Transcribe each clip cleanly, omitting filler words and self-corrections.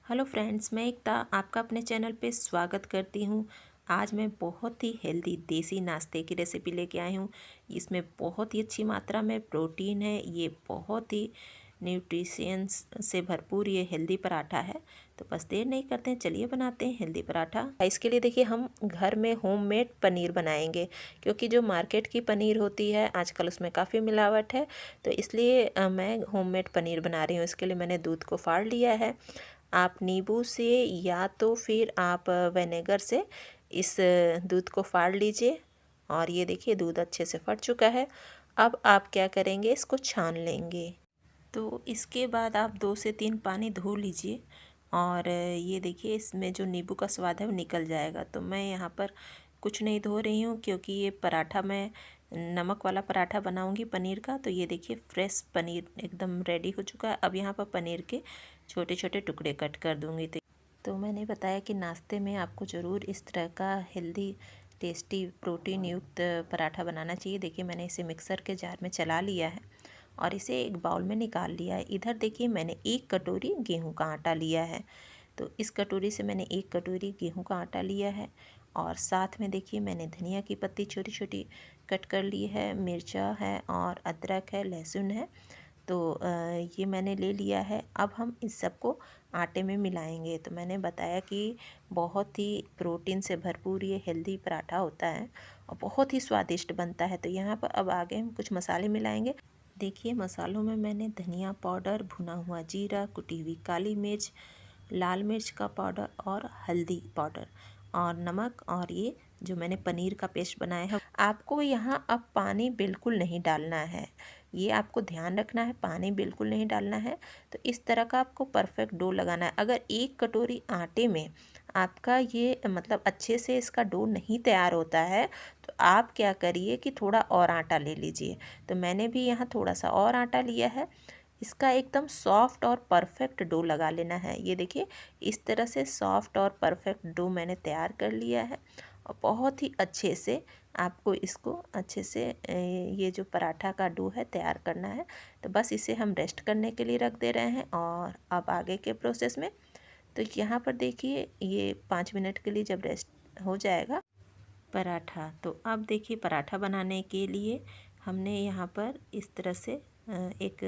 Hello friends, मैं एकता आपका अपने चैनल पे स्वागत करती हूँ। आज मैं बहुत ही हेल्दी देसी नाश्ते की रेसिपी लेके आई हूँ। इसमें बहुत ही अच्छी मात्रा में प्रोटीन है। ये बहुत ही न्यूट्रिशंस से भरपूर ये हेल्दी पराठा है। तो बस देर नहीं करते हैं, चलिए बनाते हैं हेल्दी पराठा। इसके लिए देखिए, हम घर में होममेड पनीर बनाएंगे, क्योंकि जो मार्केट की पनीर होती है आजकल उसमें काफ़ी मिलावट है। तो इसलिए मैं होममेड पनीर बना रही हूँ। इसके लिए मैंने दूध को फाड़ लिया है। आप नींबू से या तो फिर आप विनेगर से इस दूध को फाड़ लीजिए। और ये देखिए, दूध अच्छे से फट चुका है। अब आप क्या करेंगे, इसको छान लेंगे। तो इसके बाद आप 2 से 3 पानी धो लीजिए। और ये देखिए, इसमें जो नींबू का स्वाद है वो निकल जाएगा। तो मैं यहाँ पर कुछ नहीं धो रही हूँ, क्योंकि ये पराठा मैं नमक वाला पराठा बनाऊंगी पनीर का। तो ये देखिए, फ्रेश पनीर एकदम रेडी हो चुका है। अब यहाँ पर पनीर के छोटे छोटे टुकड़े कट कर दूँगी। तो मैंने बताया कि नाश्ते में आपको ज़रूर इस तरह का हेल्दी टेस्टी प्रोटीन युक्त पराठा बनाना चाहिए। देखिए, मैंने इसे मिक्सर के जार में चला लिया है और इसे एक बाउल में निकाल लिया है। इधर देखिए, मैंने 1 कटोरी गेहूं का आटा लिया है। तो इस कटोरी से मैंने 1 कटोरी गेहूं का आटा लिया है। और साथ में देखिए, मैंने धनिया की पत्ती छोटी छोटी कट कर ली है, मिर्चा है और अदरक है, लहसुन है। तो ये मैंने ले लिया है। अब हम इस सब को आटे में मिलाएंगे। तो मैंने बताया कि बहुत ही प्रोटीन से भरपूर ये हेल्दी पराठा होता है और बहुत ही स्वादिष्ट बनता है। तो यहाँ पर अब आगे हम कुछ मसाले मिलाएंगे। देखिए, मसालों में मैंने धनिया पाउडर, भुना हुआ जीरा, कुटी हुई काली मिर्च, लाल मिर्च का पाउडर और हल्दी पाउडर और नमक, और ये जो मैंने पनीर का पेस्ट बनाया है। आपको यहाँ अब पानी बिल्कुल नहीं डालना है, ये आपको ध्यान रखना है, पानी बिल्कुल नहीं डालना है। तो इस तरह का आपको परफेक्ट डो लगाना है। अगर 1 कटोरी आटे में आपका ये मतलब अच्छे से इसका डो नहीं तैयार होता है, तो आप क्या करिए कि थोड़ा और आटा ले लीजिए। तो मैंने भी यहाँ थोड़ा सा और आटा लिया है। इसका एकदम सॉफ्ट और परफेक्ट डो लगा लेना है। ये देखिए, इस तरह से सॉफ्ट और परफेक्ट डो मैंने तैयार कर लिया है। और बहुत ही अच्छे से आपको इसको अच्छे से ये जो पराठा का डो है तैयार करना है। तो बस इसे हम रेस्ट करने के लिए रख दे रहे हैं। और अब आगे के प्रोसेस में, तो यहाँ पर देखिए, ये 5 मिनट के लिए जब रेस्ट हो जाएगा पराठा, तो अब देखिए, पराठा बनाने के लिए हमने यहाँ पर इस तरह से एक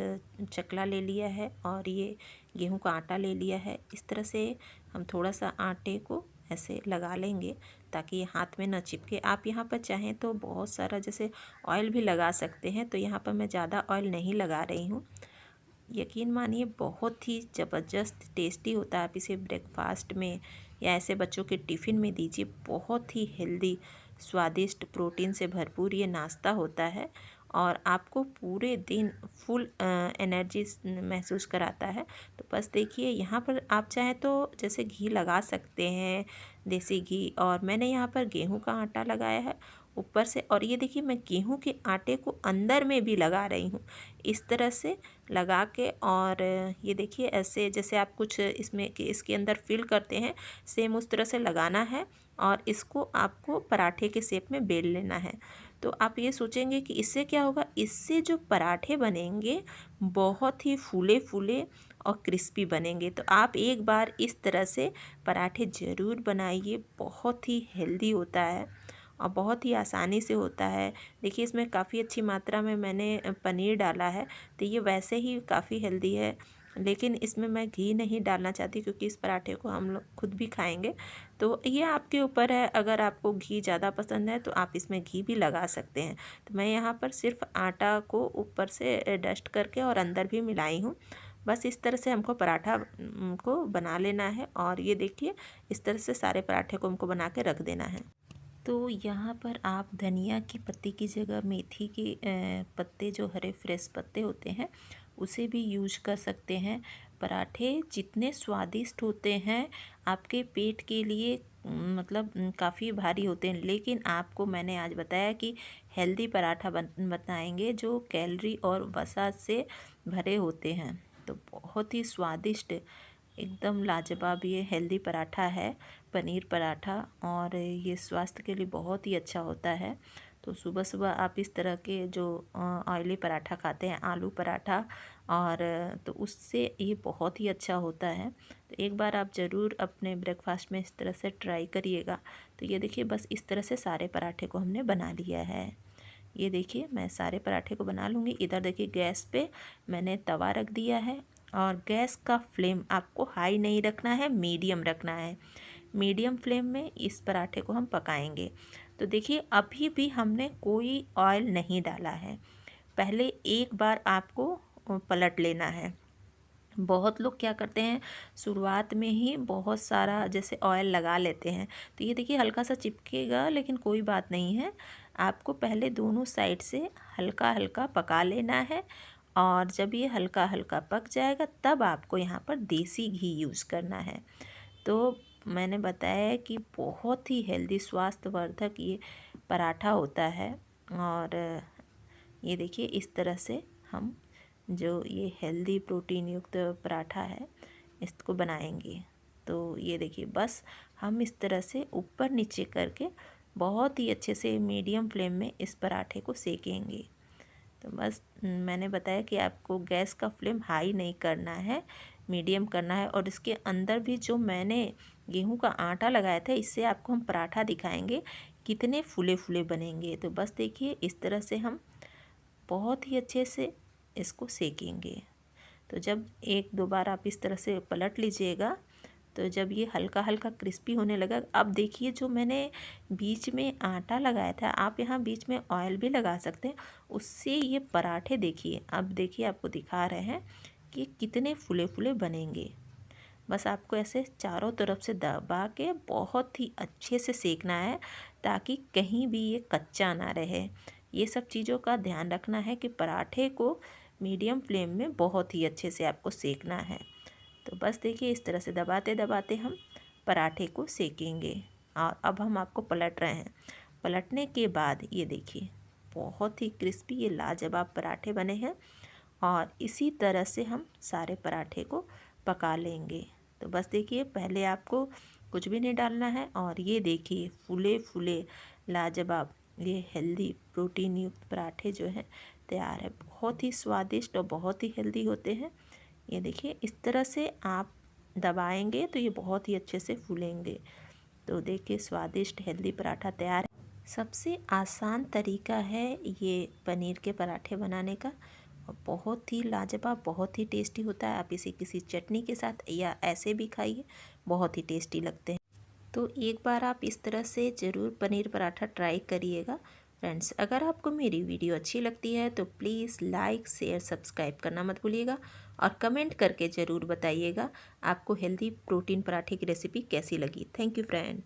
चकला ले लिया है और ये गेहूं का आटा ले लिया है। इस तरह से हम थोड़ा सा आटे को ऐसे लगा लेंगे ताकि ये हाथ में ना चिपके। आप यहाँ पर चाहें तो बहुत सारा जैसे ऑयल भी लगा सकते हैं। तो यहाँ पर मैं ज़्यादा ऑयल नहीं लगा रही हूँ। यकीन मानिए, बहुत ही ज़बरदस्त टेस्टी होता है। आप इसे ब्रेकफास्ट में या ऐसे बच्चों के टिफ़िन में दीजिए। बहुत ही हेल्दी, स्वादिष्ट, प्रोटीन से भरपूर ये नाश्ता होता है और आपको पूरे दिन फुल एनर्जी महसूस कराता है। तो बस देखिए, यहाँ पर आप चाहें तो जैसे घी लगा सकते हैं, देसी घी। और मैंने यहाँ पर गेहूं का आटा लगाया है ऊपर से। और ये देखिए, मैं गेहूं के आटे को अंदर में भी लगा रही हूँ, इस तरह से लगा के। और ये देखिए, ऐसे जैसे आप कुछ इसमें कि इसके अंदर फिल करते हैं, सेम उस तरह से लगाना है। और इसको आपको पराठे के शेप में बेल लेना है। तो आप ये सोचेंगे कि इससे क्या होगा, इससे जो पराठे बनेंगे बहुत ही फूले फूले और क्रिस्पी बनेंगे। तो आप एक बार इस तरह से पराठे ज़रूर बनाइए। बहुत ही हेल्दी होता है और बहुत ही आसानी से होता है। देखिए, इसमें काफ़ी अच्छी मात्रा में मैंने पनीर डाला है। तो ये वैसे ही काफ़ी हेल्दी है, लेकिन इसमें मैं घी नहीं डालना चाहती, क्योंकि इस पराठे को हम लोग खुद भी खाएंगे। तो ये आपके ऊपर है, अगर आपको घी ज़्यादा पसंद है तो आप इसमें घी भी लगा सकते हैं। तो मैं यहाँ पर सिर्फ आटा को ऊपर से डस्ट करके और अंदर भी मिलाई हूँ। बस इस तरह से हमको पराठा को बना लेना है। और ये देखिए, इस तरह से सारे पराठे को हमको बना के रख देना है। तो यहाँ पर आप धनिया की पत्ती की जगह मेथी के पत्ते, जो हरे फ्रेश पत्ते होते हैं, उसे भी यूज कर सकते हैं। पराठे जितने स्वादिष्ट होते हैं, आपके पेट के लिए मतलब काफ़ी भारी होते हैं। लेकिन आपको मैंने आज बताया कि हेल्दी पराठा बताएंगे जो कैलोरी और वसा से भरे होते हैं। तो बहुत ही स्वादिष्ट, एकदम लाजवाब ये हेल्दी पराठा है, पनीर पराठा। और ये स्वास्थ्य के लिए बहुत ही अच्छा होता है। तो सुबह सुबह आप इस तरह के जो ऑयली पराठा खाते हैं, आलू पराठा, और तो उससे ये बहुत ही अच्छा होता है। तो एक बार आप ज़रूर अपने ब्रेकफास्ट में इस तरह से ट्राई करिएगा। तो ये देखिए, बस इस तरह से सारे पराठे को हमने बना लिया है। ये देखिए, मैं सारे पराठे को बना लूँगी। इधर देखिए, गैस पे मैंने तवा रख दिया है, और गैस का फ्लेम आपको हाई नहीं रखना है, मीडियम रखना है। मीडियम फ्लेम में इस पराठे को हम पकाएंगे। तो देखिए, अभी भी हमने कोई ऑयल नहीं डाला है। पहले एक बार आपको पलट लेना है। बहुत लोग क्या करते हैं, शुरुआत में ही बहुत सारा जैसे ऑयल लगा लेते हैं। तो ये देखिए, हल्का सा चिपकेगा, लेकिन कोई बात नहीं है। आपको पहले दोनों साइड से हल्का हल्का पका लेना है, और जब ये हल्का हल्का पक जाएगा तब आपको यहाँ पर देसी घी यूज़ करना है। तो मैंने बताया है कि बहुत ही हेल्दी, स्वास्थ्यवर्धक ये पराठा होता है। और ये देखिए, इस तरह से हम जो ये हेल्दी प्रोटीन युक्त पराठा है इसको बनाएंगे। तो ये देखिए, बस हम इस तरह से ऊपर नीचे करके बहुत ही अच्छे से मीडियम फ्लेम में इस पराठे को सेकेंगे। तो बस मैंने बताया कि आपको गैस का फ्लेम हाई नहीं करना है, मीडियम करना है। और इसके अंदर भी जो मैंने गेहूं का आटा लगाया था, इससे आपको हम पराठा दिखाएंगे कितने फूले फूले बनेंगे। तो बस देखिए, इस तरह से हम बहुत ही अच्छे से इसको सेकेंगे। तो जब एक दो बार आप इस तरह से पलट लीजिएगा, तो जब ये हल्का हल्का क्रिस्पी होने लगा, अब देखिए, जो मैंने बीच में आटा लगाया था, आप यहाँ बीच में ऑयल भी लगा सकते हैं, उससे ये पराठे देखिए, अब देखिए आपको दिखा रहे हैं कि कितने फूले फूले बनेंगे। बस आपको ऐसे चारों तरफ से दबा के बहुत ही अच्छे से सेकना है, ताकि कहीं भी ये कच्चा ना रहे। ये सब चीज़ों का ध्यान रखना है कि पराठे को मीडियम फ्लेम में बहुत ही अच्छे से आपको सेकना है। तो बस देखिए, इस तरह से दबाते दबाते हम पराठे को सेकेंगे। और अब हम आपको पलट रहे हैं। पलटने के बाद ये देखिए, बहुत ही क्रिस्पी ये लाजवाब पराठे बने हैं। और इसी तरह से हम सारे पराठे को पका लेंगे। तो बस देखिए, पहले आपको कुछ भी नहीं डालना है, और ये देखिए, फूले फूले लाजवाब ये हेल्दी प्रोटीन युक्त पराठे जो हैं तैयार है। बहुत ही स्वादिष्ट और बहुत ही हेल्दी होते हैं। ये देखिए, इस तरह से आप दबाएंगे तो ये बहुत ही अच्छे से फूलेंगे। तो देखिए, स्वादिष्ट हेल्दी पराठा तैयार है। सबसे आसान तरीका है ये पनीर के पराठे बनाने का, और बहुत ही लाजवाब, बहुत ही टेस्टी होता है। आप इसे किसी चटनी के साथ या ऐसे भी खाइए, बहुत ही टेस्टी लगते हैं। तो एक बार आप इस तरह से ज़रूर पनीर पराठा ट्राई करिएगा। फ्रेंड्स, अगर आपको मेरी वीडियो अच्छी लगती है तो प्लीज़ लाइक शेयर सब्सक्राइब करना मत भूलिएगा, और कमेंट करके ज़रूर बताइएगा आपको हेल्दी प्रोटीन पराठे की रेसिपी कैसी लगी। Thank you friend.